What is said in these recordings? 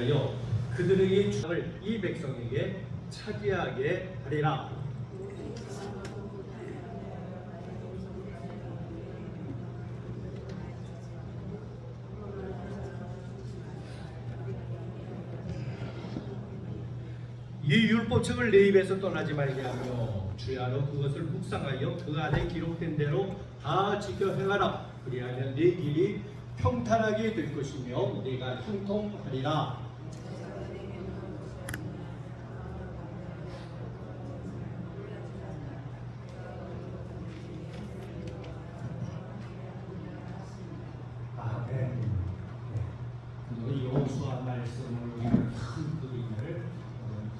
인하여 그들에게 주장을 이 백성에게 차지하게 하리라. 이 율법책을 내 입에서 떠나지 말게 하며 주의 안에 그것을 묵상하여 그 안에 기록된 대로 다 지켜 행하라. 그리하면 네 길이 평탄하게 될 것이며 네가 형통하리라. 아멘. 네. 여호수아 말씀을 우리는 큰 그림을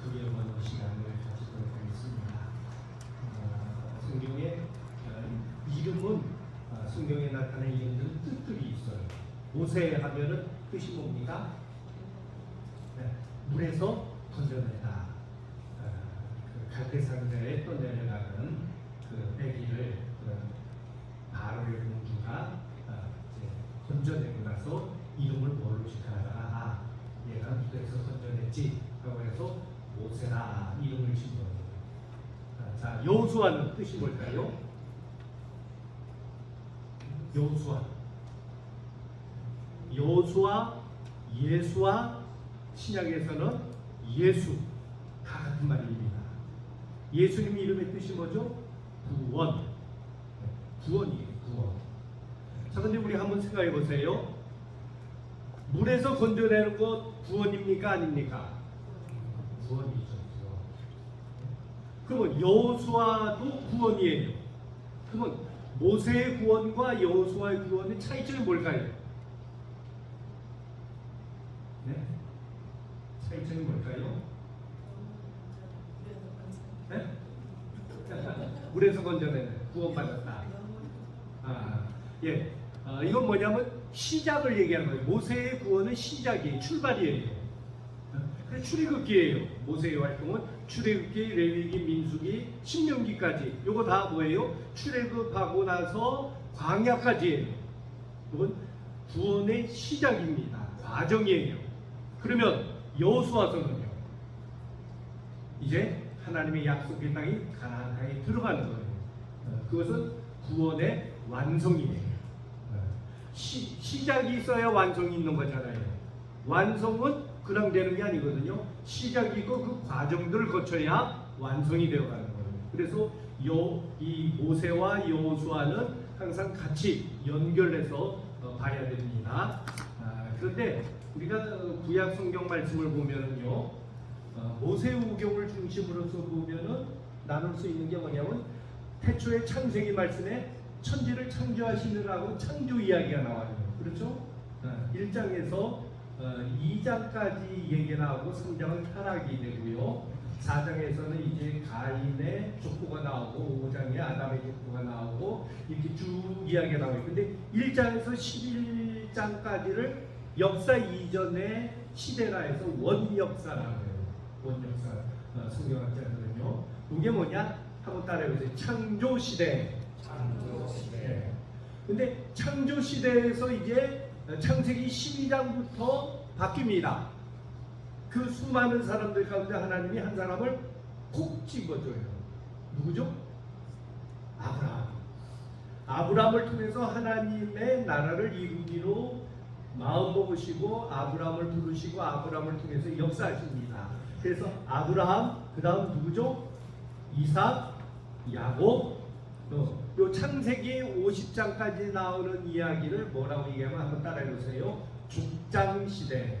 그려보는 시간을 가지도록 하겠습니다. 성경에 이름은 성경에 나타난 이름들은 뜻들이 있어요. 모세 하면은 뜻이 뭡니까? 네, 물에서 건져내다. 그 갈대상자에 떠내려가는 그 배기를 바로의 공주가 이제 건져내고 나서 이름을 뭘로 짓하다가 얘가 물에서 건져냈지 라고 해서 모세라 이름을 지은 거예요. 자, 여호수아는 뜻이 뭘까요? 여호수아, 예수와 신약에서는 예수 다 같은 말입니다. 예수님 이름의 뜻이 뭐죠? 구원. 구원이에요. 구원. 자, 근데 우리 한번 생각해 보세요. 물에서 건져내는 것 구원입니까? 아닙니까? 구원이죠. 구원. 그러면 여호수아도 구원이에요. 그러면 모세의 구원과 여호수아의 구원의 차이점이 뭘까요? 네? 차이점이 뭘까요? 네? 물에서 건져내는 구원받았다. 예. 이건 뭐냐면 시작을 얘기하는 거예요. 모세의 구원은 시작이에요. 출발이에요. 출애굽기예요. 모세의 활동은 출애굽기, 레위기, 민수기, 신명기까지. 요거 다 뭐예요? 출애굽하고 나서 광야까지예요. 이건 구원의 시작입니다. 과정이에요. 그러면 여호수아서는요. 이제 하나님의 약속의 땅이 가나안 땅에 들어가는 거예요. 그것은 구원의 완성이에요. 시작이 있어야 완성이 있는 거잖아요. 완성은 그냥 되는 게 아니거든요. 시작이고 그 과정들을 거쳐야 완성이 되어가는 거예요. 그래서 이 모세와 여호수아는 항상 같이 연결해서 봐야 됩니다. 그런데 우리가 구약 성경 말씀을 보면은요, 모세오경을 중심으로서 보면은 나눌 수 있는 게 뭐냐면 태초에 창세기 말씀에 천지를 창조하시느라고 창조 이야기가 나와요. 그렇죠? 1장에서 2장까지 얘기가 나오고 3장은 타락이 되고요. 4장에서는 이제 가인의 족보가 나오고 5장에 아담의 족보가 나오고 이렇게 쭉 이야기가 나와요. 근데 1장에서 11장까지를 역사 이전의 시대라 해서 원역사라고 해요. 원역사. 성경학자들은요. 이게 뭐냐? 한번 따라해보세요. 창조시대. 창조시대. 근데 창조시대에서 이제 창세기 12장부터 바뀝니다. 그 수많은 사람들 가운데 하나님이 한 사람을 콕 집어줘요. 누구죠? 아브라함을 통해서 하나님의 나라를 이루기로 마음 먹으시고 아브라함을 부르시고 아브라함을 통해서 역사하십니다. 그래서 아브라함, 그 다음 누구죠? 이삭, 야곱. 요 창세기 50장까지 나오는 이야기를 뭐라고 얘기하면 한번 따라해보세요. 족장시대.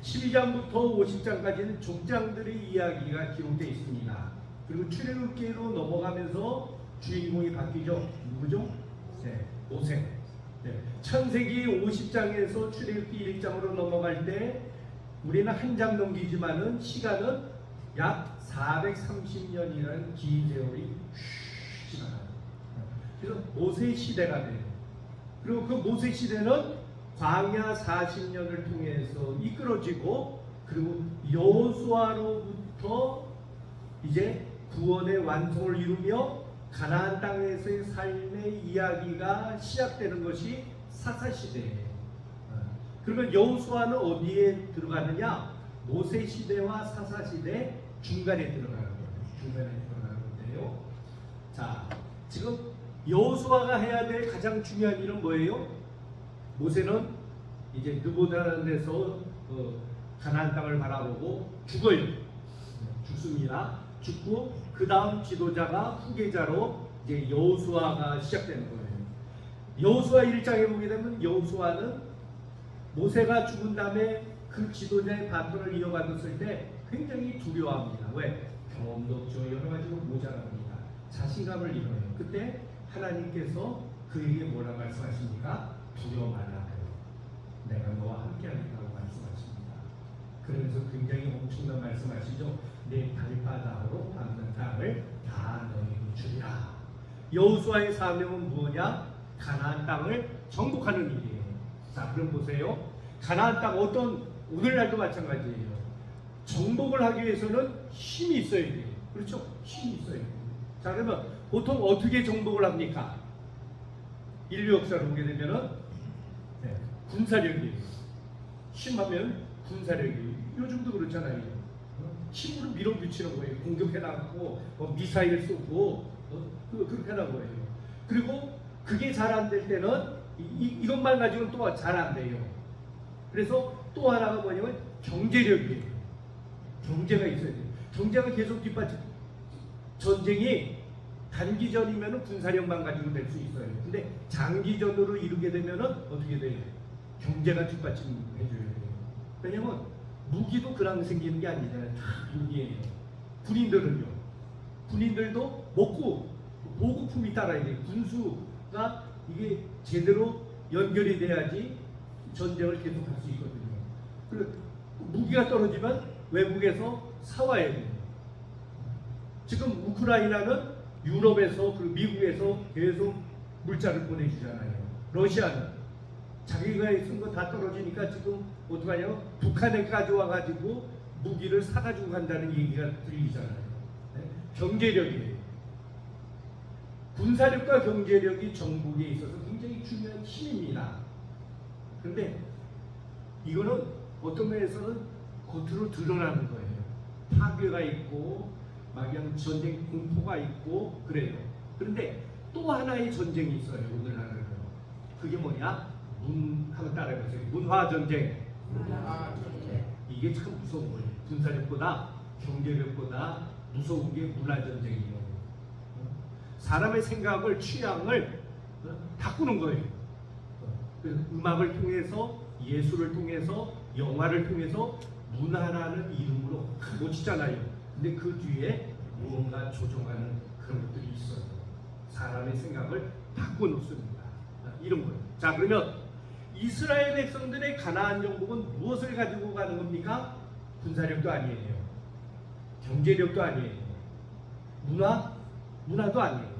12장부터 50장까지는 족장들의 이야기가 기록되어 있습니다. 그리고 출애굽기로 넘어가면서 주인공이 바뀌죠. 누구죠? 모세. 창세기 50장에서 출애굽기 1장으로 넘어갈 때 우리는 한 장 넘기지만은 시간은 약 430년이라는 긴 세월이 지나가요. 그래서 모세 시대가 돼요. 그리고 그 모세 시대는 광야 40년을 통해서 이끌어지고 그리고 여호수아로부터 이제 구원의 완성을 이루며 가나안 땅에서의 삶의 이야기가 시작되는 것이 사사시대예요. 그러면 여호수아는 어디에 들어가느냐? 모세 시대와 사사 시대 중간에 들어가는 거예요. 중간에 들어가는 건데요. 자, 지금 여호수아가 해야 될 가장 중요한 일은 뭐예요? 모세는 이제 느보다라는 데서 가나안 땅을 바라보고 죽어요. 죽습니다. 죽고 그 다음 지도자가 후계자로 이제 여호수아가 시작되는 거예요. 여호수아 1장에 보게 되면 여호수아는 모세가 죽은 다음에 그 지도자의 바톤을 이어받았을 때 굉장히 두려워합니다. 왜? 경험도 없죠. 여러 가지로 모자랍니다. 자신감을 잃어요. 그때 하나님께서 그에게 뭐라 말씀하십니까? 두려워 말라. 내가 너와 함께하겠다고 말씀하십니다. 그러면서 굉장히 엄청난 말씀하시죠. 내 발바닥으로 밟는 땅을 다 너에게 주리라. 여호수아의 사명은 뭐냐? 가나안 땅을 정복하는 일이에요. 자, 그럼 보세요. 가나안 땅 오늘날도 마찬가지예요. 정복을 하기 위해서는 힘이 있어야 돼요. 그렇죠? 힘이 있어야 돼요. 자, 그러면 보통 어떻게 정복을 합니까? 인류 역사를 보게 되면은 군사력이에요. 힘하면 군사력이에요. 요즘도 그렇잖아요. 힘으로 밀어붙이는 거예요. 공격해 나가고 미사일 쏘고 그렇게 하는 거예요. 그리고 그게 잘 안 될 때는 이것만 가지고는 또 잘 안 돼요. 그래서 또 하나가 뭐냐면 경제력이에요. 경제가 있어야 돼요. 경제가 계속 뒷받침. 전쟁이 단기전이면 군사력만 가지고 될 수 있어요. 근데 장기전으로 이루게 되면 어떻게 돼요? 경제가 뒷받침해줘야 돼요. 왜냐면 무기도 그냥 생기는 게 아니잖아요. 다 무기예요. 군인들도 먹고 보급품이 따라야 돼요. 군수가 이게 제대로 연결이 돼야지 전쟁을 계속할 수 있거든요. 그리고 무기가 떨어지면 외국에서 사와야 돼요. 지금 우크라이나는 유럽에서 그리고 미국에서 계속 물자를 보내주잖아요. 러시아는 자기가 쓴 거 다 떨어지니까 지금 어떡하냐면 북한에까지 와가지고 무기를 사가지고 간다는 얘기가 들리잖아요. 네? 경제력이에요. 군사력과 경제력이 정복에 있어서 굉장히 중요한 힘입니다. 그런데 이거는 어떤 면에서는 겉으로 드러나는 거예요. 파괴가 있고 막연 전쟁 공포가 있고 그래요. 그런데 또 하나의 전쟁이 있어요. 오늘날은 그게 뭐냐? 한번 따라해보세요. 문화전쟁. 이게 참 무서운 거예요. 군사력보다 경제력보다 무서운 게 문화전쟁이에요. 사람의 생각을 취향을 바꾸는 거예요. 음악을 통해서 예술을 통해서 영화를 통해서 문화라는 이름으로 멋지잖아요. 근데 그 뒤에 무언가 조종하는 그런 것들이 있어요. 사람의 생각을 바꿔놓습니다. 이런 거예요. 자, 그러면 이스라엘 백성들의 가나안 정복은 무엇을 가지고 가는 겁니까? 군사력도 아니에요. 경제력도 아니에요. 문화도 아니에요.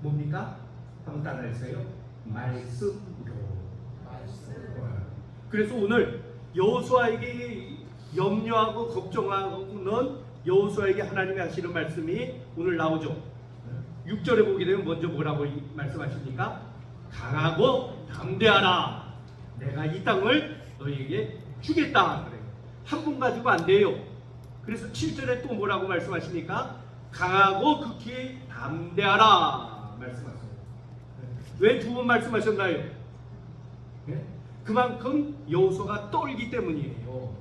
뭡니까? 한번 따라해주세요. 말씀으로. 그래서 오늘 여호수아에게 염려하고 걱정하고는 여호수아에게 하나님이 하시는 말씀이 오늘 나오죠. 6절에 보게 되면 먼저 뭐라고 말씀하십니까? 강하고 담대하라. 내가 이 땅을 너희에게 주겠다. 그래요. 한 분 가지고 안 돼요. 그래서 7절에 또 뭐라고 말씀하십니까? 강하고 극히 담대하라 말씀하세요. 왜 두 번 말씀하셨나요? 네? 그만큼 여호수아가 떨기 때문이에요.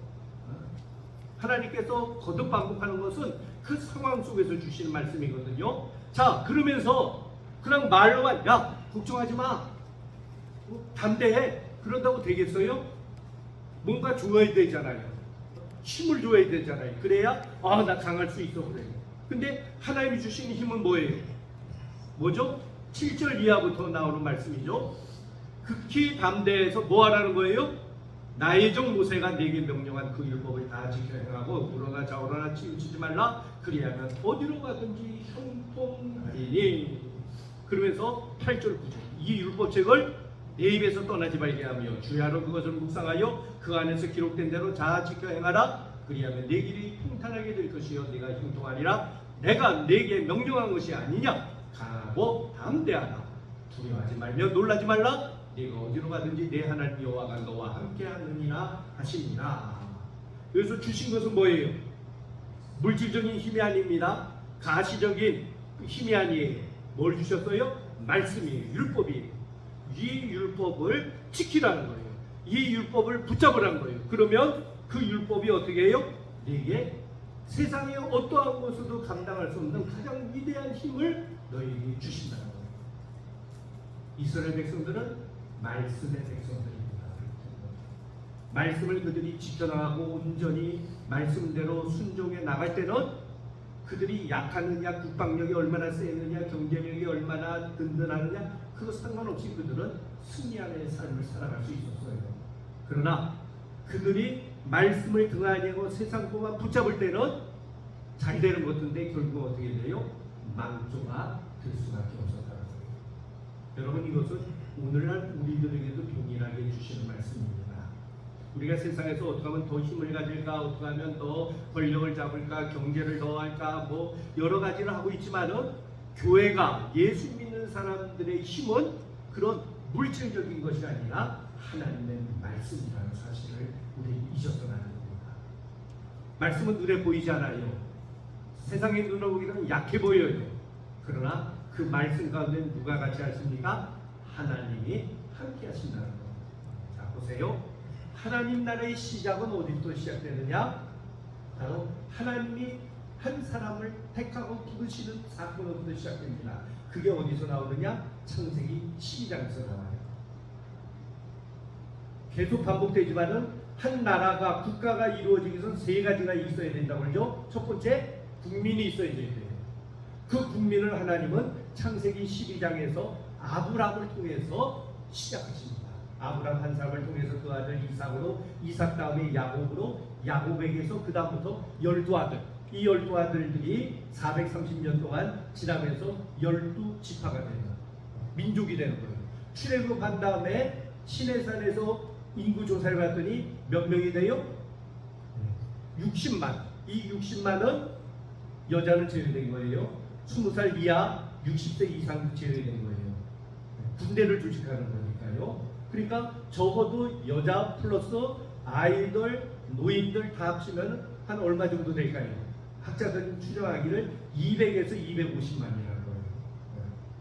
하나님께서 거듭 반복하는 것은 그 상황 속에서 주시는 말씀이거든요. 자, 그러면서 그냥 말로만 야 걱정하지 마, 담대해, 그런다고 되겠어요? 뭔가 줘야 되잖아요. 힘을 줘야 되잖아요. 그래야 나 강할 수 있어. 그래요. 근데 하나님이 주시는 힘은 뭐예요? 뭐죠? 7절 이하부터 나오는 말씀이죠. 극히 담대해서 뭐 하라는 거예요? 나의 종 모세가 내게 명령한 그 율법을 다 지켜 행하고 물어나 좌우로나 치우치지 말라. 그리하면 어디로 가든지 형통하리니. 그러면서 8절 9절 이 율법책을 내 입에서 떠나지 말게 하며 주야로 그것을 묵상하여 그 안에서 기록된 대로 다 지켜 행하라. 그리하면 내 길이 평탄하게 될 것이요 네가 형통하리라. 내가 내게 명령한 것이 아니냐. 강하고 담대하라. 두려워하지 말며 놀라지 말라. 네가 어디로 가든지 내 하나님 여호와가 너와 함께하느니라 하시니라. 그래서 주신 것은 뭐예요? 물질적인 힘이 아닙니다. 가시적인 힘이 아니에요. 뭘 주셨어요? 말씀이에요. 율법이에요. 이 율법을 지키라는 거예요. 이 율법을 붙잡으라는 거예요. 그러면 그 율법이 어떻게 해요? 네게 세상의 어떠한 것으로도 감당할 수 없는 가장 위대한 힘을 너희에게 주신다는 거예요. 이스라엘 백성들은 말씀의 백성들입니다. 말씀을 그들이 지켜나가고 온전히 말씀대로 순종해 나갈 때는 그들이 약하느냐, 국방력이 얼마나 세느냐, 경제력이 얼마나 든든하느냐, 그거 상관없이 그들은 승리하는 삶을 살아갈 수 있었어요. 그러나 그들이 말씀을 등한히하고 세상 것만 붙잡을 때는 잘 되는 것 같은데 결국 어떻게 돼요? 망조가 될 수밖에 없었다는 거예요. 여러분, 이것은 오늘날 우리들에게도 동일하게 주시는 말씀입니다. 우리가 세상에서 어떻게 하면 더 힘을 가질까, 어떻게 하면 더 권력을 잡을까, 경제를 더 할까, 뭐 여러 가지를 하고 있지만은 교회가, 예수 믿는 사람들의 힘은 그런 물질적인 것이 아니라 하나님의 말씀이라는 사실을 우리 잊어서는 안 됩니다. 말씀은 눈에 보이지 않아요. 세상의 눈으로 보기에는 약해 보여요. 그러나 그 말씀 가운데 누가 같이 하십니까? 하나님이 함께 하신다는 것. 자, 보세요. 하나님 나라의 시작은 어디부터 시작되느냐? 바로 하나님이 한 사람을 택하고 부르시는 사건으로부터 시작됩니다. 그게 어디서 나오느냐? 창세기 12장에서 나와요. 계속 반복되지만은 한 나라가, 국가가 이루어지기 위해서는 세 가지가 있어야 된다고 그러죠. 첫 번째, 국민이 있어야 돼요. 그 국민을 하나님은 창세기 12장에서 아브라함을 통해서 시작하십니다. 아브라함 한 사람을 통해서 그 아들 이삭으로, 이삭 다음에 야곱으로, 야곱에게서 그 다음부터 12아들, 이 12아들들이 430년 동안 지나면서 12지파가 되는 민족이 되는 거예요. 출애굽한 다음에 시내산에서 인구 조사를 봤더니 몇 명이 돼요? 60만. 이 60만은 여자는 제외된 거예요. 20살 이하 60세 이상 제외된 거예요. 군대를 조직하는 거니까요. 그러니까 적어도 여자 플러스 아이들, 노인들 다 합치면 한 얼마 정도 될까요? 학자들은 추정하기를 200에서 250만이라는 거예요.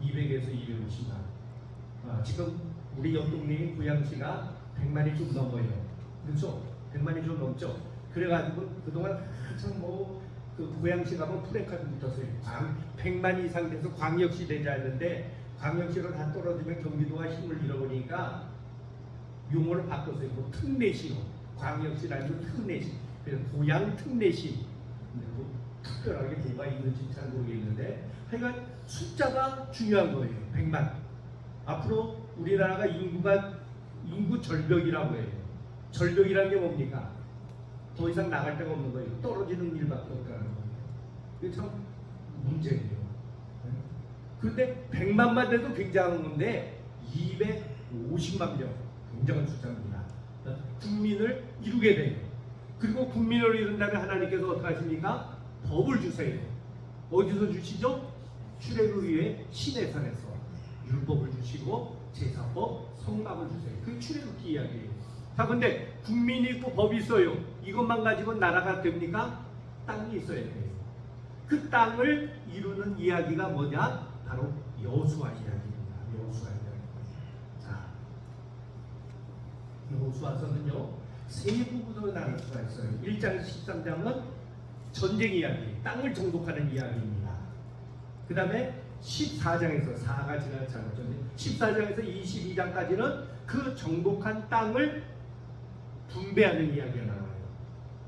200에서 250만. 지금 우리 옆동네 고양시가 100만이 좀 넘어요. 그렇죠? 100만이 좀 넘죠. 그래가지고 그동안 한참 그 고양시 가면 프랜카드 붙었어요. 100만 이상 돼서 광역시 되지 않는데 광역시로 다 떨어지면 경기도가 힘을 잃어버리니까 용어를 바꿨어요. 뭐 특례시로. 광역시라는 건 특례시. 그래서 고양 특례시. 뭐 특별하게 뭐가 있는지 잘 모르겠는데 하여간 숫자가 중요한 거예요. 100만. 앞으로 우리나라가 인구 절벽이라고 해요. 절벽이라는 게 뭡니까? 더 이상 나갈 데가 없는 거예요. 떨어지는 일밖에 없다는 거예요. 이게 참 문제예요. 그런데 100만만 돼도 굉장한 건데 250만 명, 굉장한 숫자입니다. 국민을 이루게 돼요. 그리고 국민을 이룬다면 하나님께서 어떻게 하십니까? 법을 주세요. 어디서 주시죠? 출애굽 이후에 시내산에서 율법을 주시고 제사법, 성막을 주세요. 그게 출애굽기 이야기예요. 자, 근데 국민이 있고 법이 있어요. 이것만 가지고 나라가 됩니까? 땅이 있어야 돼요. 그 땅을 이루는 이야기가 뭐냐? 바로 여호수아 이야기입니다. 여호수아 이야기. 자, 여호수아서는요 세 부분으로 나눌 수가 있어요. 1장 13장은 전쟁 이야기, 땅을 정복하는 이야기입니다. 그 다음에 14장에서 4가지가 잘못됐는데 14장에서 22장까지는 그 정복한 땅을 분배하는 이야기가 나와요.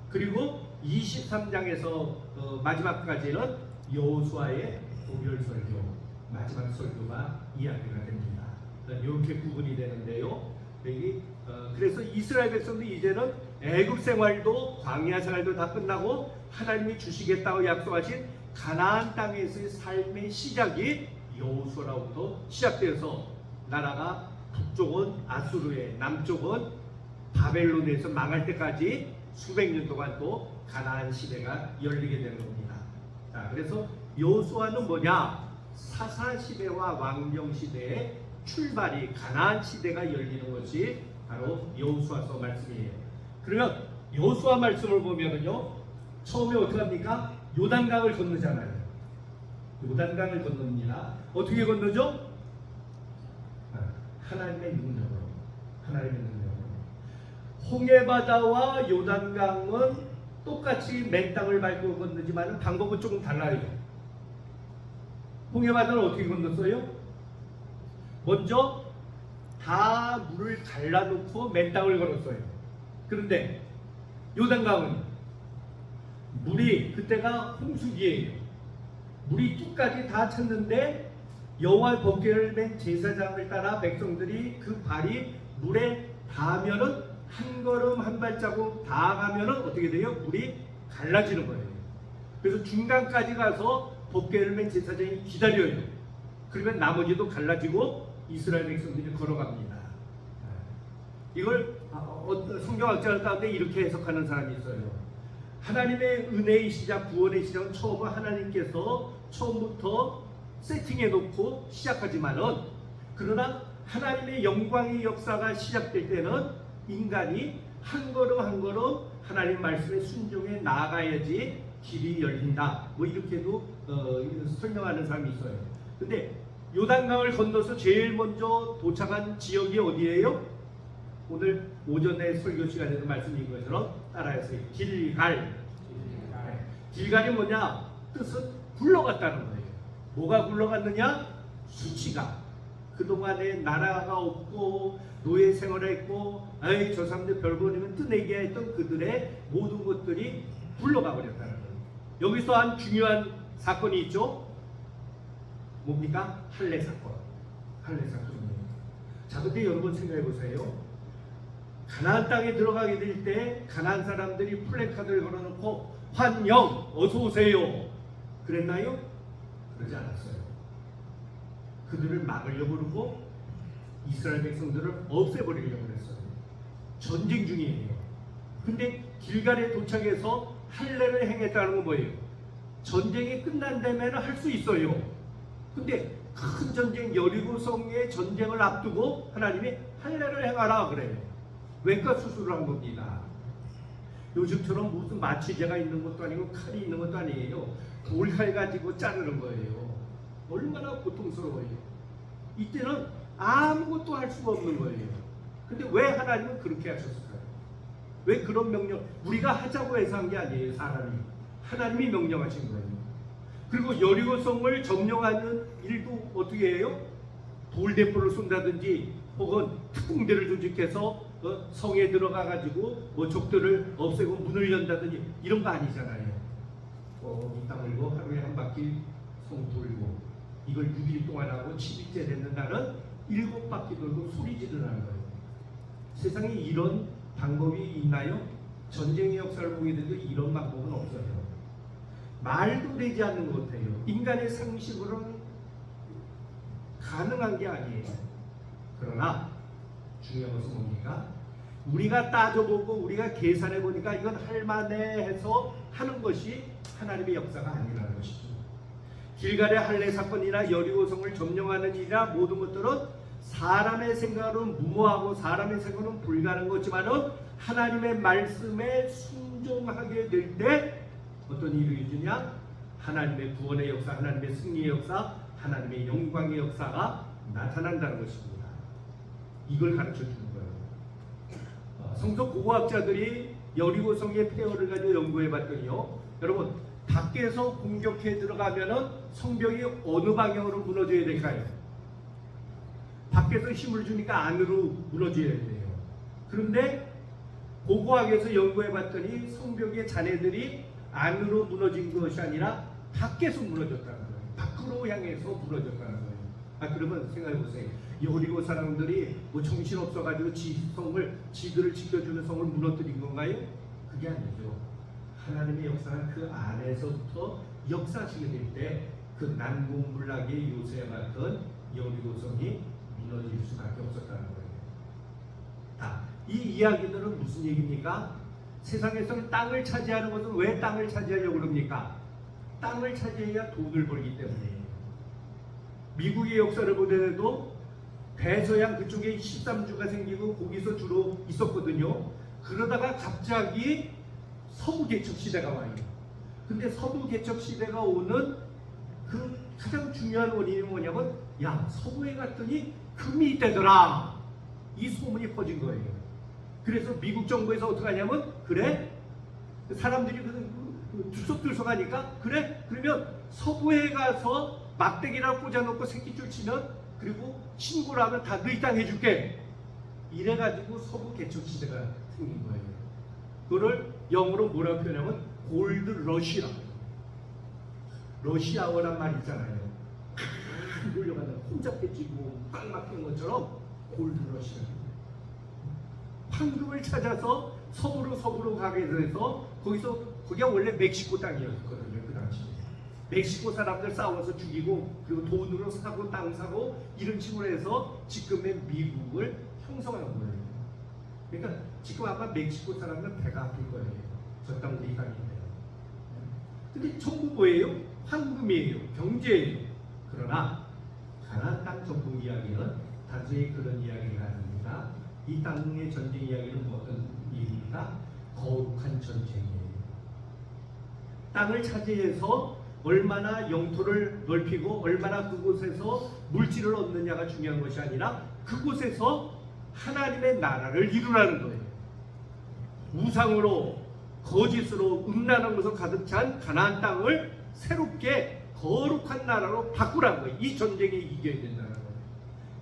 그리고 23장에서 마지막까지는 여호수아의 도별설교, 마지막 설교가 이야기가 됩니다. 이렇게 구분이 되는데요. 여기 그래서 이스라엘 백성도 이제는 애굽 생활도 광야 생활도 다 끝나고 하나님이 주시겠다고 약속하신 가나안 땅에서의 삶의 시작이 여호수아로부터 시작돼서 나라가 북쪽은 아수르에, 남쪽은 바벨론에서 망할 때까지 수백 년 동안 또 가나안 시대가 열리게 되는 겁니다. 자, 그래서 여호수아는 뭐냐? 사사 시대와 왕정 시대의 출발이 가나안 시대가 열리는 것이 바로 여호수아서 말씀이에요. 그러면 여호수아 말씀을 보면은요, 처음에 어떻게 합니까? 요단강을 건너잖아요. 요단강을 건넙니다. 어떻게 건너죠? 하나님의 능력으로. 하나님의 능력으로. 홍해바다와 요단강은 똑같이 맨 땅을 밟고 건너지만 방법은 조금 달라요. 홍해바다는 어떻게 건넜어요? 먼저 다 물을 갈라놓고 맨 땅을 걸었어요. 그런데 요단강은 물이 그때가 홍수기예요. 물이 뚝까지 다 찼는데 여호와 법궤를 맨 제사장을 따라 백성들이 그 발이 물에 닿으면은 한 걸음 한 발자국 닿아가면은 어떻게 돼요? 물이 갈라지는 거예요. 그래서 중간까지 가서 법궤를 맨 제사장이 기다려요. 그러면 나머지도 갈라지고 이스라엘 백성들이 걸어갑니다. 이걸 성경학자 가운데 이렇게 해석하는 사람이 있어요. 하나님의 은혜의 시작, 구원의 시작은 처음은 하나님께서 처음부터 세팅해 놓고 시작하지만은, 그러나 하나님의 영광의 역사가 시작될 때는 인간이 한 걸음 한 걸음 하나님 말씀에 순종해 나아가야지 길이 열린다. 뭐 이렇게도 설명하는 사람이 있어요. 근데 요단강을 건너서 제일 먼저 도착한 지역이 어디예요? 오늘 오전에 설교 시간에도 말씀드린 것처럼 따라해서요. 길갈. 길갈이 뭐냐? 뜻은 굴러갔다는 거예요. 뭐가 굴러갔느냐? 수치가. 그동안에 나라가 없고 노예 생활했고 아이 저 사람들 별거리면 뜨내기야 했던 그들의 모든 것들이 굴러가 버렸다는 거예요. 여기서 한 중요한 사건이 있죠. 뭡니까? 할례 사건. 할례 사건이에요. 자, 근데 여러분 생각해 보세요. 가나안 땅에 들어가게 될 때 가나안 사람들이 플래카드를 걸어놓고 환영 어서 오세요 그랬나요? 그러지 않았어요. 그들을 막으려고 그러고 이스라엘 백성들을 없애버리려고 그랬어요. 전쟁 중이에요. 근데 길갈에 도착해서 할례를 행했다는 건 뭐예요? 전쟁이 끝난다면 할 수 있어요. 근데 큰 전쟁 여리고성의 전쟁을 앞두고 하나님이 할례를 행하라 그래요. 외과 수술을 한 겁니다. 요즘처럼 무슨 마취제가 있는 것도 아니고 칼이 있는 것도 아니에요. 돌칼 가지고 자르는 거예요. 얼마나 고통스러워요. 이때는 아무것도 할 수가 없는 거예요. 근데 왜 하나님은 그렇게 하셨을까요? 왜 그런 명령, 우리가 하자고 해서 한 게 아니에요. 사람이. 하나님이 명령하신 거예요. 그리고 여리고성을 점령하는 일도 어떻게 해요? 돌대포를 쏜다든지 혹은 특공대를 조직해서 성에 들어가 가지고 뭐 적들을 없애고 문을 연다든지 이런 거 아니잖아요. 이 땅을 이거 하루에 한 바퀴 성 돌고 이걸 6일 동안 하고 7일째 되는 날은 7바퀴 돌고 소리 지르는 거예요. 세상에 이런 방법이 있나요? 전쟁의 역사를 보게 돼도 이런 방법은 없어요. 말도 되지 않는 것 같아요. 인간의 상식으로는 가능한 게 아니에요. 그러나 중요한 것은 뭡니까? 우리가 따져보고 우리가 계산해보니까 이건 할만해 해서 하는 것이 하나님의 역사가 아니라는 것이죠. 길갈의 할례 사건이나 여리고성을 점령하는 일이나 모든 것들은 사람의 생각으로는 무모하고 사람의 생각으로는 불가능한 것이지만은 하나님의 말씀에 순종하게 될 때 어떤 일이 있느냐? 하나님의 구원의 역사, 하나님의 승리의 역사, 하나님의 영광의 역사가 나타난다는 것입니다. 이걸 가르쳐 주는 거예요. 성서 고고학자들이 여리고성의 폐허를 가지고 연구해 봤더니요. 여러분, 밖에서 공격해 들어가면은 성벽이 어느 방향으로 무너져야 될까요? 밖에서 힘을 주니까 안으로 무너져야 돼요. 그런데 고고학에서 연구해 봤더니 성벽의 잔해들이 안으로 무너진 것이 아니라 밖에서 무너졌다는 거예요. 밖으로 향해서 무너졌다는 거예요. 그러면 생각해 보세요. 여리고 사람들이 뭐 정신 없어가지고 지들을 지켜주는 성을 무너뜨린 건가요? 그게 아니죠. 하나님의 역사는 그 안에서부터 역사하시게 될 때 그 난공불락의 요새 같은 여리고성이 무너질 수밖에 없었다는 거예요. 이 이야기들은 무슨 얘기입니까? 세상에서는 땅을 차지하는 것은 왜 땅을 차지하려고 그럽니까? 땅을 차지해야 돈을 벌기 때문에. 미국의 역사를 보더라도 대서양 그쪽에 13주가 생기고 거기서 주로 있었거든요. 그러다가 갑자기 서부 개척 시대가 와요. 근데 서부 개척 시대가 오는 그 가장 중요한 원인이 뭐냐면, 야, 서부에 갔더니 금이 있대더라, 이 소문이 퍼진 거예요. 그래서 미국 정부에서 어떻게 하냐면, 그래? 사람들이 들썩들썩 하니까, 그래? 그러면 서부에 가서 막대기랑 꽂아놓고 새끼줄 치면, 그리고 신고를 하면 다 너희 땅 해줄게. 이래가지고 서부 개척 시대가 생긴 거예요. 그거를 영어로 뭐라고 표현하면 골드 러시라고. 러시아어란 말 있잖아요. 몰려가는 혼잡해 찌고 꽉 막힌 것처럼 골드 러시아. 황금을 찾아서 서부로 가게 돼서 거기가 원래 멕시코 땅이었거든요. 그 당시 멕시코 사람들 싸워서 죽이고, 그리고 돈으로 사고 땅 사고 이런 식으로 해서 지금의 미국을 형성한 거예요. 그러니까 지금 아마 멕시코 사람은 배가 아플 거예요. 저 땅 우리 땅인데. 근데 전부 뭐예요? 황금이에요. 경제예요. 그러나 가나안 땅 전부 이야기는 단순히 그런 이야기가 아닙니다. 이 땅의 전쟁 이야기는 어떤 일입니까? 거룩한 전쟁이에요. 땅을 차지해서 얼마나 영토를 넓히고 얼마나 그곳에서 물질을 얻느냐가 중요한 것이 아니라 그곳에서 하나님의 나라를 이루라는 거예요. 우상으로, 거짓으로, 음란한 것으로 가득 찬 가나안 땅을 새롭게 거룩한 나라로 바꾸라는 거예요. 이 전쟁에 이겨야 된다는 거예요.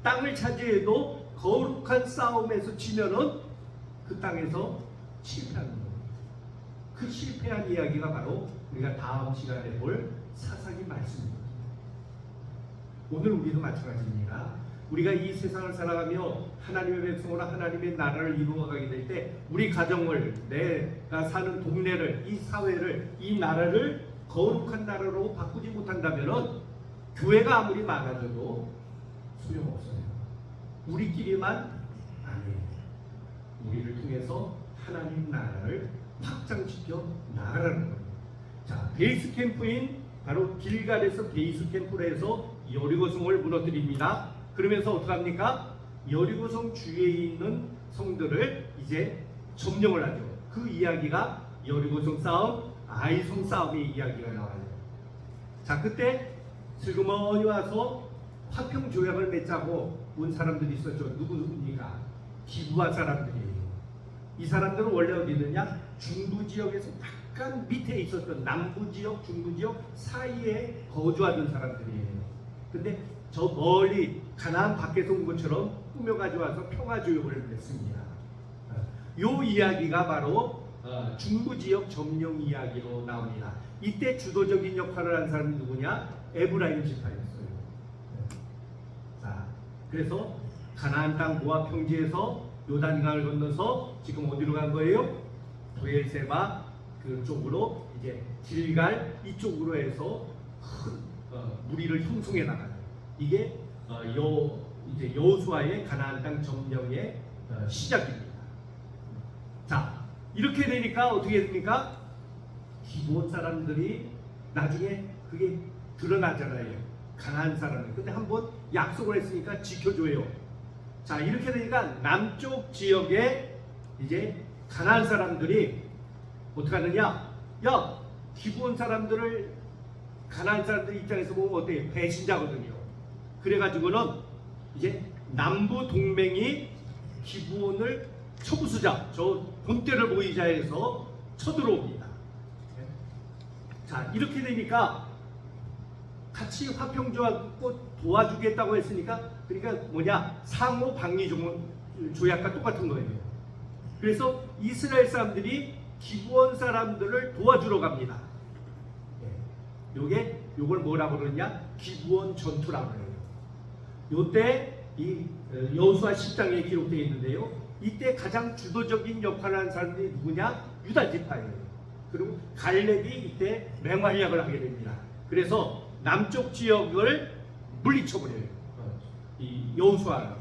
땅을 차지해도 거룩한 싸움에서 지면은 그 땅에서 실패하는 거예요. 그 실패한 이야기가 바로 우리가 다음 시간에 볼 사사기 말씀입니다. 오늘 우리도 마찬가지입니다. 우리가 이 세상을 살아가며 하나님의 백성으로 하나님의 나라를 이루어가게 될 때, 우리 가정을, 내가 사는 동네를, 이 사회를, 이 나라를 거룩한 나라로 바꾸지 못한다면 교회가 아무리 많아져도 소용없어요. 우리끼리만 아니에요. 우리를 통해서 하나님 나라를 확장시켜 나가라는 거예요. 자, 베이스 캠프인 바로 길갈에서 베이스 캠프로 해서 여리고성을 무너뜨립니다. 그러면서 어떡합니까? 여리고성 주위에 있는 성들을 이제 점령을 하죠. 그 이야기가 여리고성 싸움, 아이성 싸움의 이야기가 나와요. 자, 그때 슬그머니 와서 화평 조약을 맺자고 온 사람들이 있었죠. 누구입니까? 기부한 사람들이에요. 이 사람들은 원래 어디 있느냐? 중부 지역에서 약간 밑에 있었던 남부 지역, 중부 지역 사이에 거주하던 사람들이에요. 근데 저 멀리 가나안 밖에서 온 것처럼 꾸며가지고 와서 평화조약을 맺습니다. 요 이야기가 바로 중부 지역 점령 이야기로 나옵니다. 이때 주도적인 역할을 한 사람이 누구냐? 에브라임 지파였어요. 자, 그래서 가나안 땅 모압 평지에서 요단강을 건너서 지금 어디로 간 거예요? 브엘세바 그쪽으로, 이제 길갈 이쪽으로 해서 큰 무리를 형성해 나가요. 이게 이제 여호수아의 가나안 땅 점령의 시작입니다. 자, 이렇게 되니까 어떻게 됩니까? 기브온 사람들이 나중에 그게 드러나잖아요. 가나안 사람들. 근데 한번 약속을 했으니까 지켜줘요. 자, 이렇게 되니까 남쪽 지역에 이제 가나안 사람들이 어떻게 하느냐? 야, 기브온 사람들을 가나안 사람들 입장에서 보면 어때요? 배신자거든요. 그래가지고는 이제 남부 동맹이 기브온을 쳐부수자, 저 본때를 보이자 해서 쳐들어옵니다. 자, 이렇게 되니까 같이 화평조약 도와주겠다고 했으니까, 그러니까 뭐냐, 상호 방위 조약과 똑같은 거예요. 그래서 이스라엘 사람들이 기브온 사람들을 도와주러 갑니다. 요걸 뭐라고 그러냐? 기브온 전투라고 해요. 요때 이 여호수아 10장에 기록되어 있는데요. 이때 가장 주도적인 역할을 한 사람들이 누구냐? 유다 지파예요. 그리고 갈렙이 이때 맹활약을 하게 됩니다. 그래서 남쪽 지역을 물리쳐버려요. 이 여호수아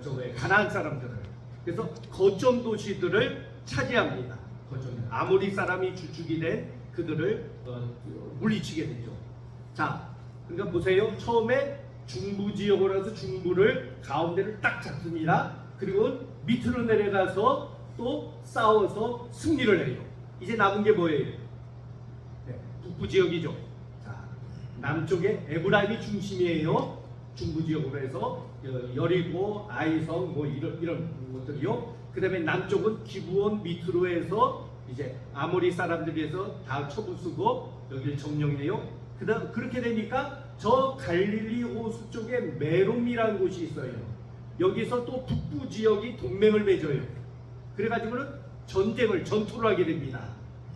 저의 가나안 사람들을. 그래서 거점 도시들을 차지합니다. 아모리 사람이 주축이 된 그들을 물리치게 되죠. 자, 그러니까 보세요. 처음에 중부 지역으로 해서 중부를 가운데를 딱 잡습니다. 그리고 밑으로 내려가서 또 싸워서 승리를 해요. 이제 남은 게 뭐예요? 네, 북부 지역이죠. 자, 남쪽에 에브라임이 중심이에요. 중부 지역으로 해서 여리고, 아이성 뭐 이런 것들이요. 그다음에 남쪽은 기브온 밑으로 해서 이제 아모리 사람들이 해서 다 쳐부수고 여기를 점령해요. 그다음 그렇게 되니까 저 갈릴리 호수 쪽에 메롬이라는 곳이 있어요. 여기서 또 북부 지역이 동맹을 맺어요. 그래가지고는 전투를 하게 됩니다.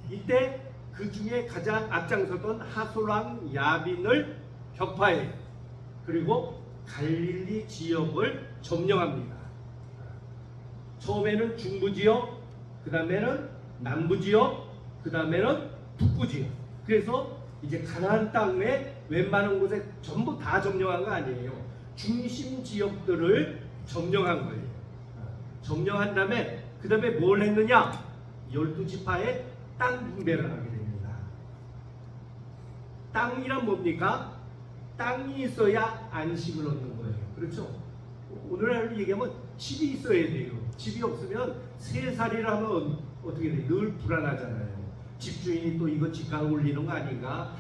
이때 그 중에 가장 앞장섰던 하솔왕 야빈을 격파해요. 그리고 갈릴리 지역을 점령합니다. 처음에는 중부 지역, 그 다음에는 남부 지역, 그 다음에는 북부 지역. 그래서 이제 가나안 땅에 웬만한 곳에 전부 다 점령한 거 아니에요. 중심 지역들을 점령한 거예요. 점령한 다음에 그 다음에 뭘 했느냐? 12지파의 땅 분배를 하게 됩니다. 땅이란 뭡니까? 땅이 있어야 안식을 얻는 거예요. 그렇죠? 오늘날 얘기하면 집이 있어야 돼요. 집이 없으면 새살이를 하면 어떻게 돼요? 늘 불안하잖아요. 집주인이 또 이거 집가 올리는 거 아닌가?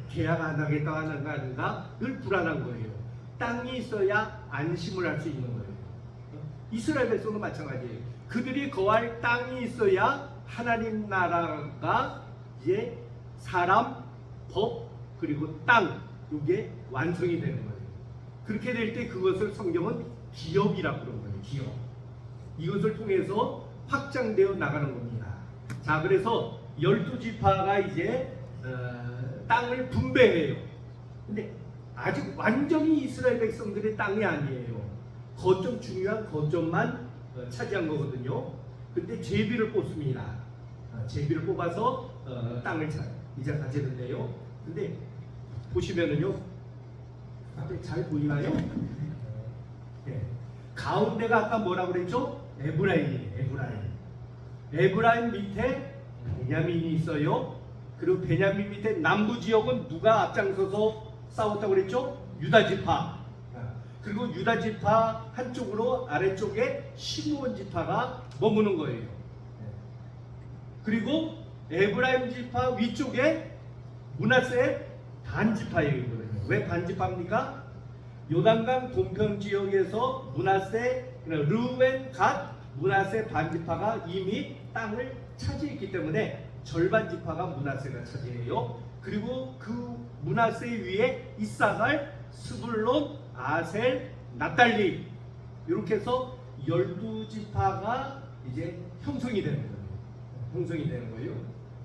계약 안 하겠다 하는 거 아닌가? 늘 불안한 거예요. 땅이 있어야 안심을 할 수 있는 거예요. 이스라엘 백성도 마찬가지예요. 그들이 거할 땅이 있어야 하나님 나라가 이제 사람, 법, 그리고 땅 이게 완성이 되는 거예요. 그렇게 될 때 그것을 성경은 기업이라고 그러는 거예요. 기업. 이것을 통해서 확장되어 나가는 겁니다. 자, 그래서 12지파가 이제 땅을 분배해요. 근데 아직 완전히 이스라엘 백성들의 땅이 아니에요. 거점, 중요한 거점만 차지한 거거든요. 근데 제비를 뽑습니다. 제비를 뽑아서 땅을 이제 가지는데요. 근데 보시면은요, 앞에 잘 보이나요? 네. 가운데가 아까 뭐라고 그랬죠? 에브라임이에요. 에브라임 밑에 베냐민이 있어요. 그리고 베냐민 밑에 남부 지역은 누가 앞장서서 싸웠다고 그랬죠? 유다 지파. 그리고 유다 지파 한쪽으로 아래쪽에 시므온 지파가 머무는 거예요. 그리고 에브라임 지파 위쪽에 므낫세 반지파이거든요. 왜 반지파입니까? 요단강 동편 지역에서 므낫세, 르우벤, 갓, 므낫세 반지파가 이미 땅을 차지했기 때문에 절반 지파가 므낫세가 차지해요. 그리고 그 므낫세 위에 이사갈, 스불론, 아셀, 납달리 이렇게 해서 12지파가 이제 형성이 되는 거예요.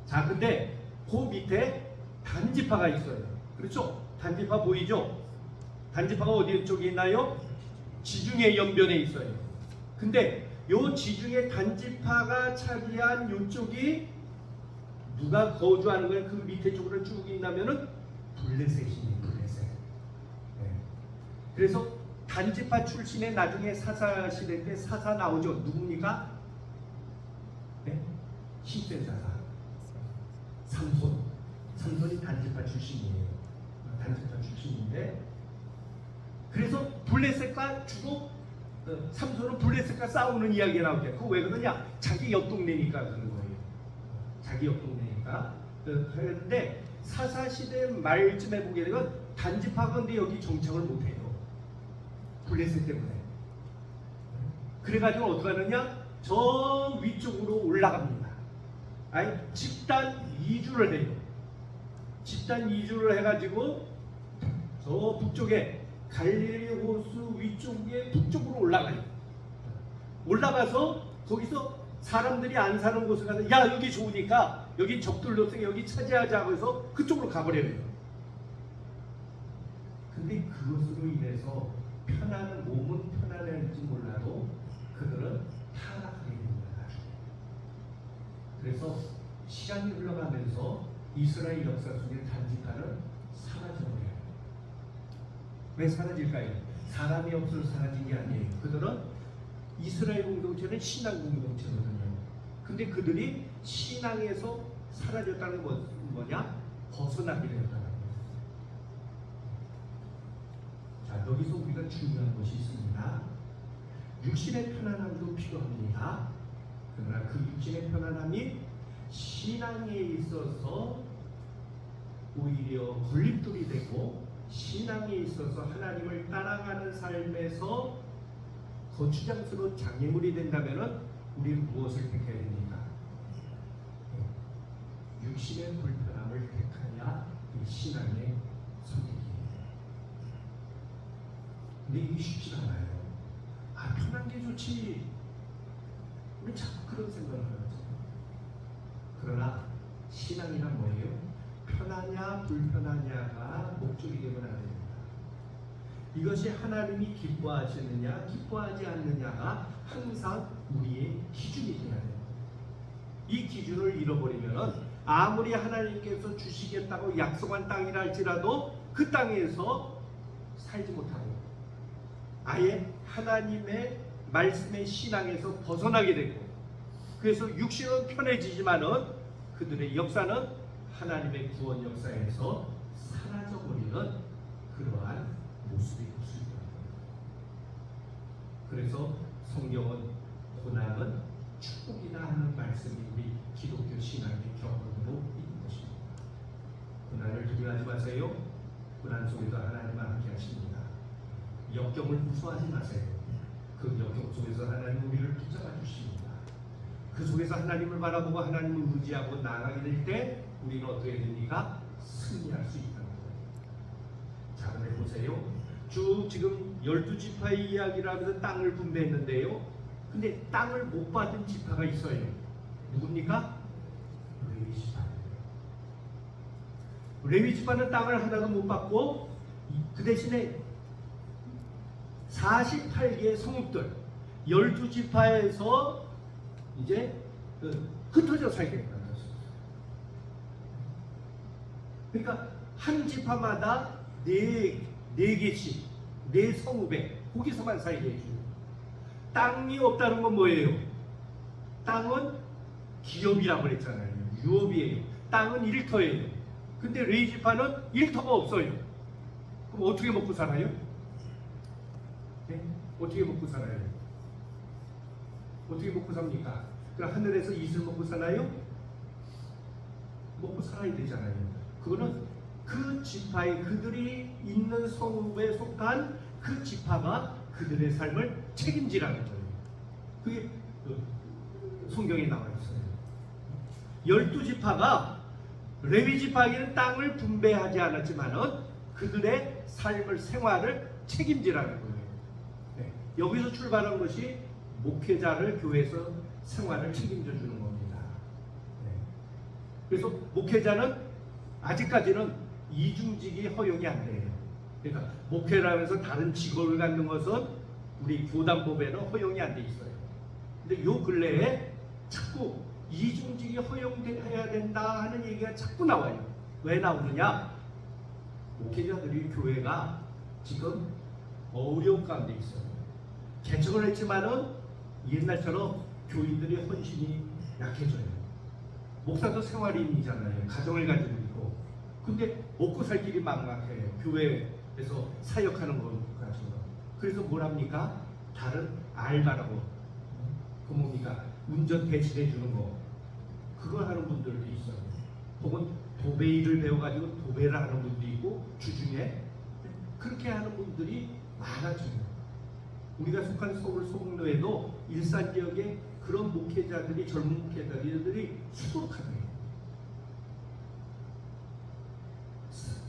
자, 근데 그 밑에 단지파가 있어요. 그렇죠? 단지파 보이죠? 단지파가 어디 쪽에 있나요? 지중해 연변에 있어요. 근데 요 지중해 단지파가 차지한 요쪽이 누가 거주하는 거예요? 그 밑에 쪽으로 쭉 있나면은 블레셋이에요. 블레셋. 네. 그래서 단지파 출신의 나중에 사사 시대 때 사사 나오죠. 누굽니까? 네? 힘센 사사. 삼손이 단지파 출신이에요. 단지파 출신인데, 그래서 블레셋과 주로 삼손은 블레셋과 싸우는 이야기가 나오죠. 그거 왜 그러냐? 자기 옆 동네니까 그런 거예요. 자기 옆 동네니까. 그런데 사사 시대 말쯤에 보게 되면 단지파가 근데 여기 정착을 못해요. 블레셋 때문에. 그래가지고 어떻게 하느냐? 저 위쪽으로 올라갑니다. 아니, 집단 이주를 해요. 집단 이주를 해가지고 저 북쪽에 갈릴리 호수 위쪽에 북쪽으로 올라가요. 올라가서 거기서 사람들이 안 사는 곳에 가서 야, 여기 좋으니까 여기 적들로서 여기 차지하자고 해서 그쪽으로 가버려요. 근데 그것으로 인해서 몸은 편안할지 몰라도 그들은 타락하게 됩니다. 그래서 시간이 흘러가면서 이스라엘 역사 속에 단지파는 사라져버려요. 왜 사라질까요? 사람이 없어서 사라진 게 아니에요. 그들은 이스라엘 공동체는 신앙 공동체거든요. 근데 그들이 신앙에서 사라졌다는 것은 뭐냐? 벗어나게 되었다는 거예요. 자, 여기서 우리가 중요한 것이 있습니다. 육신의 편안함도 필요합니다. 그러나 그 육신의 편안함이 신앙에 있어서 오히려 걸림돌이 되고, 신앙에 있어서 하나님을 따라가는 삶에서 거추장스러운 장애물이 된다면 우리는 무엇을 택해야 됩니까? 육신의 불편함을 택하야 이 신앙의 선택이에요. 근데 이게 쉽지 않아요. 아, 편한 게 좋지. 우리 자꾸 그런 생각을 하죠. 그러나 신앙이란 뭐예요? 편하냐 불편하냐가 목적이 되면 안 됩니다. 이것이 하나님이 기뻐하시느냐 기뻐하지 않느냐가 항상 우리의 기준이 되어야 돼요. 이 기준을 잃어버리면 아무리 하나님께서 주시겠다고 약속한 땅이라 할지라도 그 땅에서 살지 못하고 아예 하나님의 말씀의 신앙에서 벗어나게 되고, 그래서 육신은 편해지지만은 그들의 역사는 하나님의 구원 역사에서 사라져버리는 그러한 모습이 될 수 있다. 그래서 성경은 고난은 축복이다 하는 말씀이 우리 기독교 신앙의 경험으로 있는 것입니다. 고난을 두려워하지 마세요. 고난 속에도 하나님과 함께 하십니다. 역경을 무서워하지 마세요. 그 역경 속에서 하나님 우리를 붙잡아 주십니다. 그 속에서 하나님을 바라보고 하나님을 의지하고 나아가게 될 때 우리는 어떻게 됩니까? 승리할 수 있다는 거예요. 자, 그런데 보세요. 쭉 지금 12지파의 이야기를 하면서 땅을 분배했는데요. 근데 땅을 못 받은 지파가 있어요. 누굽니까? 레위지파예요. 레위지파는 땅을 하나도 못 받고 그 대신에 48개의 성읍들 12지파에서 이제 흩어져 살게 됩니다. 그러니까 한 지파마다 네 개씩 네 성읍에 거기서만 살게 해줘요. 땅이 없다는 건 뭐예요? 땅은 기업이라고 그랬잖아요. 유업이에요. 땅은 일터예요. 근데 레위지파는 일터가 없어요. 그럼 어떻게 먹고 살아요? 네? 어떻게 먹고 살아요? 어떻게 먹고 삽니까? 그럼 하늘에서 이슬 먹고 사나요? 먹고 살아야 되잖아요. 그거는 그 지파의 그들이 있는 성읍에 속한 그 지파가 그들의 삶을 책임지라는 거예요. 그게 성경에 나와 있어요. 12지파가 레위지파에게는 땅을 분배하지 않았지만은 그들의 삶을 생활을 책임지라는 거예요. 네. 여기서 출발한 것이 목회자를 교회에서 생활을 책임져 주는 겁니다. 네. 그래서 목회자는 아직까지는 이중직이 허용이 안 돼요. 그러니까 목회라면서 다른 직업을 갖는 것은 우리 교단법에는 허용이 안 돼 있어요. 근데 요 근래에 자꾸 이중직이 허용해야 된다 하는 얘기가 자꾸 나와요. 왜 나오느냐? 목회자들이 교회가 지금 어려운 가운데 있어요. 개척을 했지만은 옛날처럼 교인들의 헌신이 약해져요. 목사도 생활인이잖아요. 가정을 가지고 있고. 근데 먹고 살 길이 막막해요. 교회에서 사역하는 거 가지고. 그래서 뭘 합니까? 다른 알바라고. 그 뭡니까? 운전 대신해 주는 거. 그걸 하는 분들도 있어요. 혹은 도배 일을 배워가지고 도배를 하는 분도 있고, 주중에 그렇게 하는 분들이 많아져요. 우리가 속한 서울 소곡로에도 일산 지역에 그런 목회자들이, 젊은 목회자들이 수두룩하네요.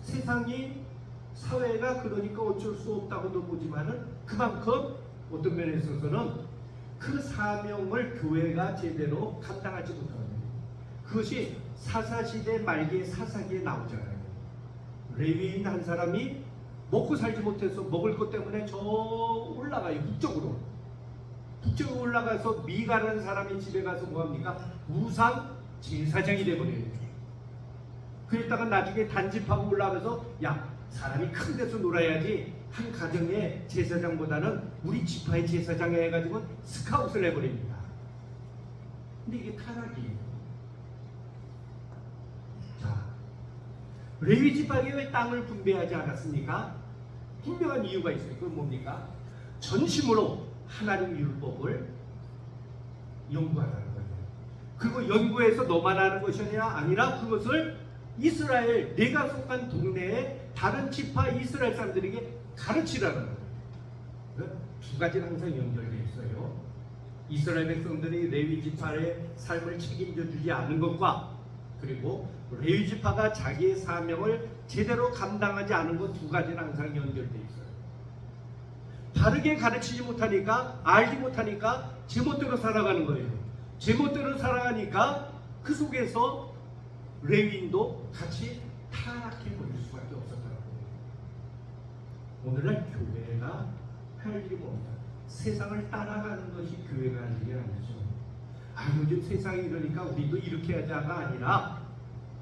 세상이, 사회가 그러니까 어쩔 수 없다고도 보지만은 그만큼 어떤 면에 있어서는 그 사명을 교회가 제대로 감당하지 못하는 거예요. 그것이 사사시대 말기에 사사기에 나오잖아요. 레위인 한 사람이 먹고 살지 못해서 먹을 것 때문에 저 올라가요. 북쪽으로 올라가서 미가라는 사람이 집에 가서 뭐합니까? 우상 제사장이 돼버려요. 그랬다가 나중에 단집하고 올라가서 야, 사람이 큰 데서 놀아야지 한 가정의 제사장보다는 우리 지파의 제사장 해가지고 스카웃을 해버립니다. 근데 이게 타락이에요. 자, 레위 지파에게 왜 땅을 분배하지 않았습니까? 분명한 이유가 있어요. 그건 뭡니까? 전심으로 하나님 율법을 연구하라는 거예요. 그리고 연구해서 너만 하는 것이 아니라 그것을 이스라엘, 내가 속한 동네의 다른 지파 이스라엘 사람들에게 가르치라는 거예요. 두 가지는 항상 연결되어 있어요. 이스라엘 백성들이 레위 지파의 삶을 책임져 주지 않은 것과 그리고 레위 지파가 자기의 사명을 제대로 감당하지 않은 것 두 가지는 항상 연결되어 있어요. 다르게 가르치지 못하니까, 알지 못하니까 제멋대로 살아가는 거예요. 제멋대로 살아가니까 그 속에서 레위인도 같이 타락해 버릴 수밖에 없었다는 거예요. 오늘날 교회가 할 일이 뭡니까? 세상을 따라가는 것이 교회가 할 일이 아니죠. 요즘 세상이 이러니까 우리도 이렇게 하자가 아니라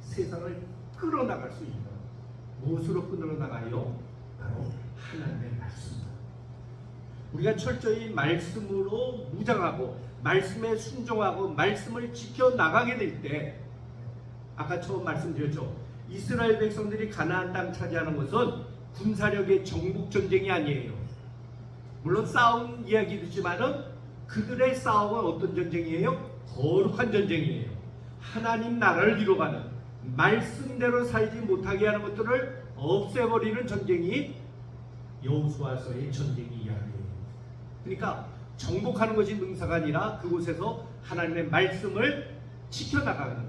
세상을 끌어나갈 수 있는, 무엇으로 끌어나가요? 바로 하나님의 말씀입니다. 우리가 철저히 말씀으로 무장하고 말씀에 순종하고 말씀을 지켜나가게 될 때, 아까 처음 말씀드렸죠. 이스라엘 백성들이 가나안 땅 차지하는 것은 군사력의 정복 전쟁이 아니에요. 물론 싸움 이야기도 있지만은 그들의 싸움은 어떤 전쟁이에요? 거룩한 전쟁이에요. 하나님 나라를 이루어가는, 말씀대로 살지 못하게 하는 것들을 없애버리는 전쟁이 여호수아서의 전쟁 이야기예요. 그러니까 정복하는 것이 능사가 아니라 그곳에서 하나님의 말씀을 지켜나가는 거예요.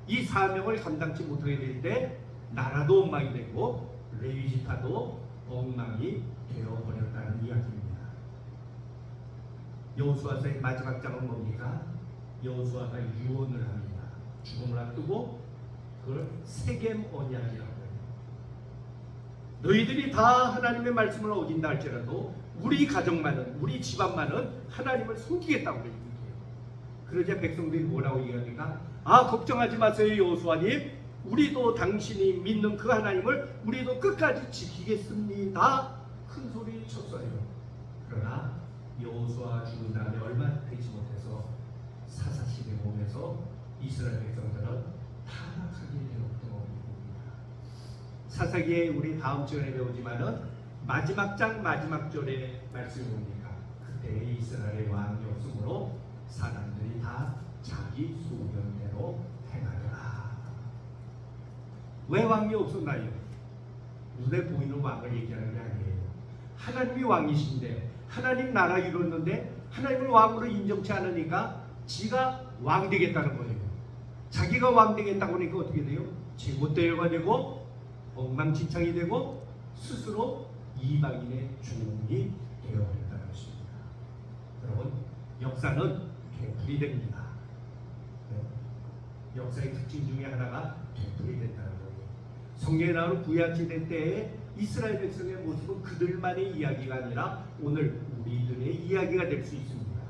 이 사명을 감당치 못하게 될 때 나라도 엉망이 되고 레위 지파도 엉망이 되어버렸다는 이야기입니다. 여호수아서의 마지막 장은 뭡니까? 여호수아가 유언을 합니다. 죽음을 앞두고 그걸 세겜 언약이라고 해요. 너희들이 다 하나님의 말씀을 어긴다 할지라도 우리 가정만은, 우리 집안만은 하나님을 섬기겠다고 얘기해요. 그러자 백성들이 뭐라고 얘기합니까? 걱정하지 마세요 여호수아님, 우리도 당신이 믿는 그 하나님을 우리도 끝까지 지키겠습니다. 큰 소리 쳤어요. 그러나 여호수아 죽은 다음에 얼마 되지 못해서 사사시대 몸에서 이스라엘 백성들은 타락하게 되었던 겁니다. 사사기에 우리 다음 시간에 배우지만은 마지막 장 마지막 절의 말씀이 뭡니까? 그때 이스라엘의 왕이 없으므로 사람들이 다 자기 소견대로 행하더라. 왜 왕이 없었나요? 눈에 보이는 왕을 얘기하는 게 아니에요. 하나님이 왕이신데, 하나님 나라 이뤘는데 하나님을 왕으로 인정치 않으니까 지가 왕 되겠다는 거예요. 자기가 왕 되겠다고 하니까 어떻게 돼요? 제멋대로가 되고 엉망진창이 되고 스스로 이방인의 종이 되어버렸다는 것입니다. 여러분, 역사는 되풀이 됩니다. 역사의 특징 중에 하나가 되풀이 된다는 거예요. 성경에 나오는 구약시대 때에 이스라엘 백성의 모습은 그들만의 이야기가 아니라 오늘 우리들의 이야기가 될 수 있습니다.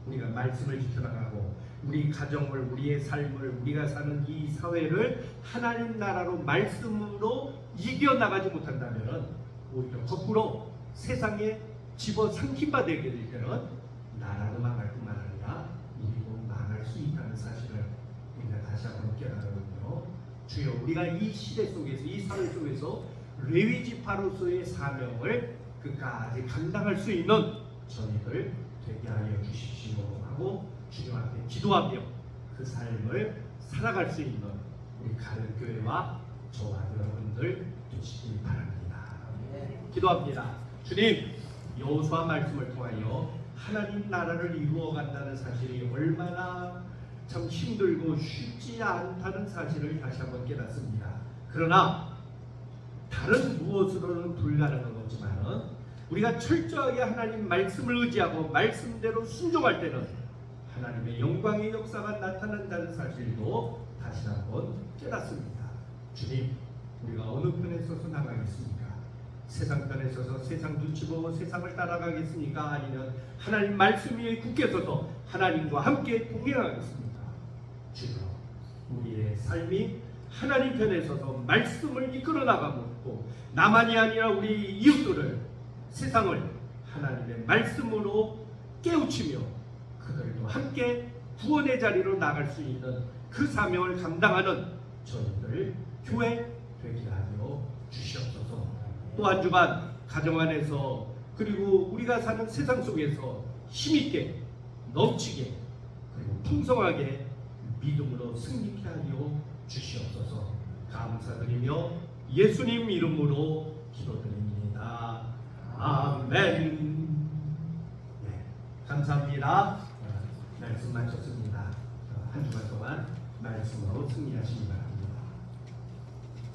우리가 말씀을 지켜나가고 우리 가정을, 우리의 삶을, 우리가 사는 이 사회를 하나님 나라로 말씀으로 이겨나가지 못한다면 오히려 거꾸로 세상에 집어삼킨바 되게 될 때는 나라도 망할 뿐만 아니라 우리도 망할 수 있다는 사실을 우리가 다시 한번 깨달으면요, 주여 우리가 이 시대 속에서, 이 사회 속에서 레위 지파로서의 사명을 끝까지 감당할 수 있는 저희들 되게 하여 주십시오 하고 주님 앞에 기도하며 그 삶을 살아갈 수 있는 우리 가련교회와 저와 여러분들 되시기 바랍니다. 기도합니다. 주님, 여호수아 말씀을 통하여 하나님 나라를 이루어간다는 사실이 얼마나 참 힘들고 쉽지 않다는 사실을 다시 한번 깨닫습니다. 그러나 다른 무엇으로는 불가능한 거지만은 우리가 철저하게 하나님 말씀을 의지하고 말씀대로 순종할 때는 하나님의 영광의 역사가 나타난다는 사실도 다시 한번 깨닫습니다. 주님, 우리가 어느 편에 서서 나가겠습니까? 세상 편에 서서 세상 눈치 보고 세상을 따라가겠습니까? 아니면 하나님 말씀 위에 굳게 서서 하나님과 함께 동행하겠습니까? 주여, 우리의 삶이 하나님 편에 서서 말씀을 이끌어 나가고 나만이 아니라 우리 이웃들을, 세상을 하나님의 말씀으로 깨우치며 그들도 함께 구원의 자리로 나갈 수 있는 그 사명을 감당하는 저희들 교회 되게 하여 주시옵소서. 또 한 주간 가정 안에서 그리고 우리가 사는 세상 속에서 힘있게 넘치게 그리고 풍성하게 믿음으로 승리케 하여 주시옵소서. 감사드리며 예수님 이름으로 기도드립니다. 아멘. 네, 감사합니다. 말씀 마쳤습니다. 한 주간 동안 말씀으로 승리하시기 바랍니다.